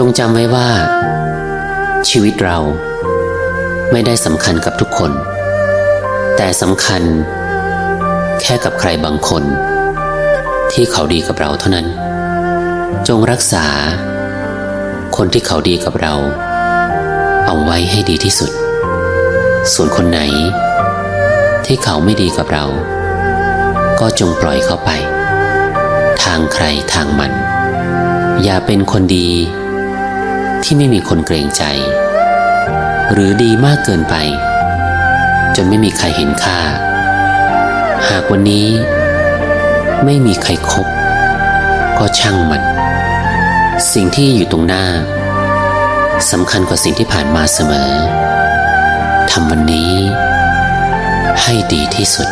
จงจำไว้ว่าชีวิตเราไม่ได้สำคัญกับทุกคนแต่สำคัญแค่กับใครบางคนที่เขาดีกับเราเท่านั้นจงรักษาคนที่เขาดีกับเราเอาไว้ให้ดีที่สุดส่วนคนไหนที่เขาไม่ดีกับเราก็จงปล่อยเขาไปทางใครทางมันอย่าเป็นคนดีที่ไม่มีคนเกรงใจหรือดีมากเกินไปจนไม่มีใครเห็นค่าหากวันนี้ไม่มีใครคบก็ช่างมันสิ่งที่อยู่ตรงหน้าสำคัญกว่าสิ่งที่ผ่านมาเสมอทำวันนี้ให้ดีที่สุด